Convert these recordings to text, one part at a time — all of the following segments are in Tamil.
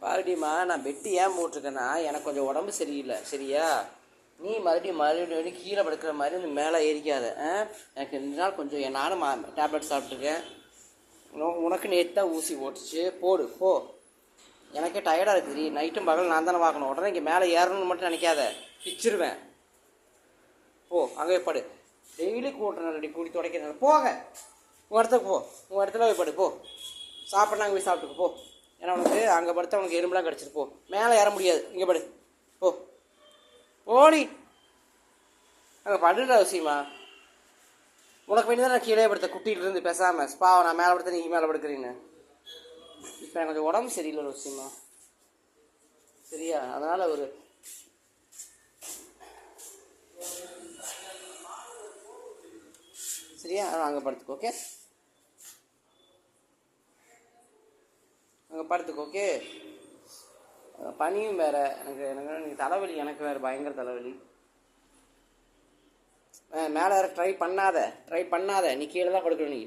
பாருடிம்மா, நான் பெட்டு ஏன் போட்டிருக்கேன்னா எனக்கு கொஞ்சம் உடம்பு சரியில்லை, சரியா? நீ மறுபடியும் கீழே படுக்கிற மாதிரி இந்த மேலே ஏறிக்காத. எனக்கு 2 நாள் கொஞ்சம் நானும் டேப்லெட் சாப்பிட்ருக்கேன். உனக்கு நேற்று தான் ஊசி போட்டுச்சு, போடு போ. எனக்கே டயர்டாக இருக்குது. நைட்டும் பகல் நான் தானே பார்க்கணும். உடனே இங்கே மேலே ஏறணும்னு மட்டும் நினைக்காத, பிச்சிருவேன். போ அங்கே படு. டெய்லி கூட்டுறேன், ரெடி கூடி துடைக்கிறேன். போக உங்கள் இடத்துக்கு போ, உங்கள் இடத்துல போய் படு. போ சாப்பிட்னா அங்கே போய் சாப்பிட்டுக்கு போ. ஏன்னா உனக்கு அங்கே படுத்தா உனக்கு எறும்புலாம் கிடச்சிட்டு. போ, மேலே ஏற முடியாது, இங்கே படு. போ ஓடி அங்கே படுற அவசியமா? உனக்கு வேண்டி தான் நான் கீழே படுத்த குட்டிகிட்டு பேசாமல் ஸ்பாவை நான் மேலே படுத்த நீங்கள் மேலே படுக்கிறீன்னு. இப்போ எனக்கு கொஞ்சம் உடம்பு சரியில்லை அவசியமா, சரியா? அதனால் ஒரு சரியா அங்கே படுத்துக்கோ. ஓகே, அங்கே படுத்துக்கோ. ஓகே, பனியும் வேறு. எனக்கு தலைவலி, எனக்கு வேறு பயங்கர தலைவலி. மேலே வேறு ட்ரை பண்ணாத. நீ கீழே தான் படுக்கணும். நீ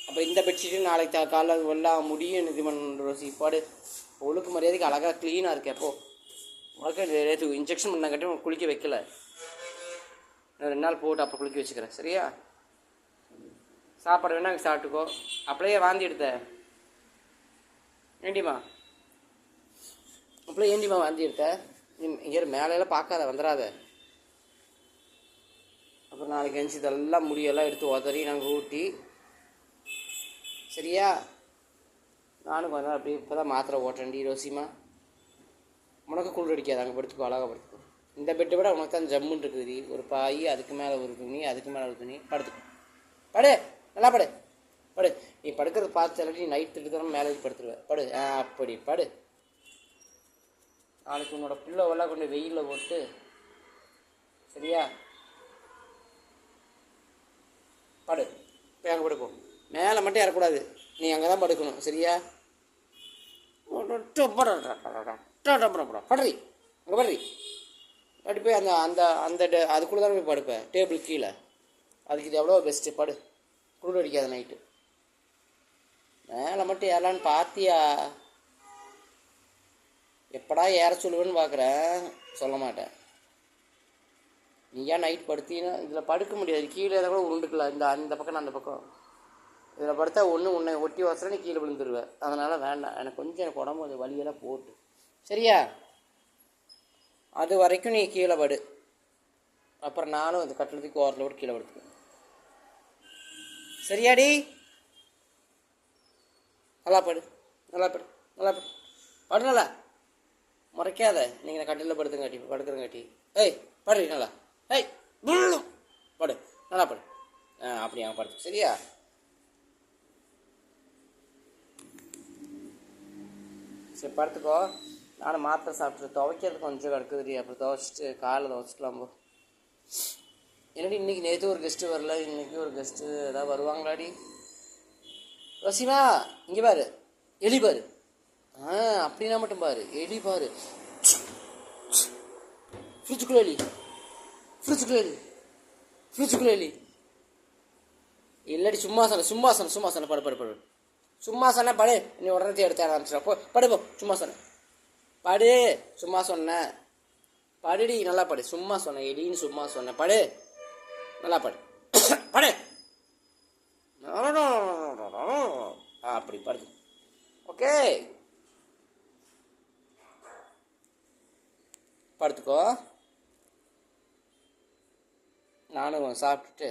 அப்போ இந்த பெட்ஷீட்டு நாளைக்கு காலைல எல்லாம் முடியும் இது பண்ணுற சீப்பாடு. ஒழுக்கு மரியாதைக்கு அழகாக க்ளீனாக இருக்கே. அப்போ உனக்கு நேற்று இன்ஜெக்ஷன் பண்ணாங்கட்டி உனக்கு குளிக்க வைக்கல. நான் 2 நாள் போட்டு அப்போ குளிக்க வச்சுக்கிறேன், சரியா? சாப்பாடு வேணா அங்கே சாப்பிட்டுக்கோ. அப்படியே வாந்தி எடுத்த ஏண்டிமா? அப்படியே ஏண்டிமா வாந்தி எடுத்த? இங்கே மேலையெல்லாம் பார்க்காத, வந்துடாத. அப்புறம் நாளைக்கு எஞ்சி இதெல்லாம் முடியெல்லாம் எடுத்து உதறி நாங்கள் ஊட்டி, சரியா? நானும் கொஞ்சம் அப்படியே இப்போ தான் மாத்திரை ஓட்டுறேன்டி ரோசிமா. உனக்கு குளிர் அடிக்காது, அங்கே படுத்துக்கோ, அழகாக படுத்துக்கோ. இந்த பெட்டை விட உனக்கு தான் ஜம்முன்னு இருக்குது. ஒரு பாய், அதுக்கு மேலே ஒரு துணி, அதுக்கு மேலே ஒரு துணி. படுத்துக்கோ, படு, நல்லா படு. நீ படுக்கிறது பார்த்து இல்லாட்டி நைட் திட்டுத்தரம் மேலே படுத்துருவேன். படு, அப்படி படு. நாளைக்கு உன்னோட பிள்ளைவெல்லாம் கொண்டு வெயிலில் போட்டு, சரியா? படு, போய் அங்கே படுக்கும். மேலே மட்டும் ஏறக்கூடாது, நீ அங்கே தான் படுக்கணும், சரியா? படுறி, அங்கே படுறி. அப்படி போய் அந்த அந்த அந்த அதுக்குள்ளே தானே போய் படுப்பேன், டேபிள் கீழே. அதுக்கு இது எவ்வளோ பெஸ்ட்டு. படு, குளிர் அடிக்காத நைட்டு. மேலே மட்டும் ஏறலான்னு பார்த்தியா? எப்படா ஏற சொல்லுவேன்னு பார்க்குறேன், சொல்ல மாட்டேன். நீ ஏன் நைட் படுத்தீங்கன்னா இதில் படுக்க முடியாது. கீழே கூட உருண்டுக்கலாம், அந்த பக்கம் அந்த பக்கம். இதில் படுத்தா உன்னை ஒட்டி வசரம் நீ கீழே விழுந்துருவேன். அதனால் வேண்டாம். எனக்கு உடம்பு அது வலியெல்லாம் போட்டு, சரியா? அது வரைக்கும் நீ கீழே படு. அப்புறம் நானும் அந்த கட்டிலத்துக்கு ஓரத்தில் விட்டு கீழே படுத்துக்குவேன், சரியாடி? நல்லா படு. நல்லா முறைக்காத. நீங்கள் கட்டிலில் படுக்கிறங்காட்டி. ஏய் படு நல்லா. ஏய் படு, நல்லா படு. அப்படி அவன் படுத்து, சரியா? சரி படுத்துக்கோ. நானும் மாத்திரை சாப்பிட்டு துவைக்கிறதுக்கு கொஞ்சம் கிடக்குதுடி. அப்புறம் துவைச்சிட்டு காலைல துவைச்சிக்கலாம்போ. என்னடி இன்றைக்கி நேற்று ஒரு கெஸ்ட்டு வரல, இன்றைக்கி ஒரு கெஸ்ட்டு ஏதாவது வருவாங்களாடி? வசிமா இங்கே பாரு, எலி பாரு. அப்படின்னா மட்டும் பாரு, எலி பாரு. ஃப்ரிட்ஜுக்குள்ளே எலி. இல்லடி சும்மா சொன்ன படு. சும்மா சொன்ன படு. நீ உடனே எடுத்து ஆரம்பிச்சிட. படு போ. சும்மா சொன்னேன். படுடி, நல்லா படு. சும்மா சொன்னேன், எலின்னு சும்மா சொன்னேன். படு, நல்லா படு. அப்படி படுது. ஓகே, படுத்துக்கோ. நானும் சாப்பிட்டுட்டு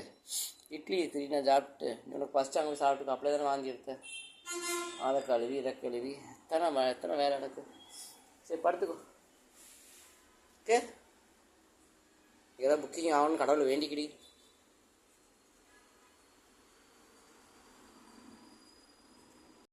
இட்லி 3 சாப்பிட்டுட்டு உனக்கு ஃபஸ்ட்டு அங்கே போய் சாப்பிட்டுக்கோ. அப்படியே தானே வாங்கி எடுத்தேன். அதை கழுவி இதை கழுவி எத்தனை வேலை எனக்கு. சரி படுத்துக்கோ. ஓகே, ஏதாவது புக்கிங் ஆகணும்னு கடவுளை வேண்டிக்கிடி.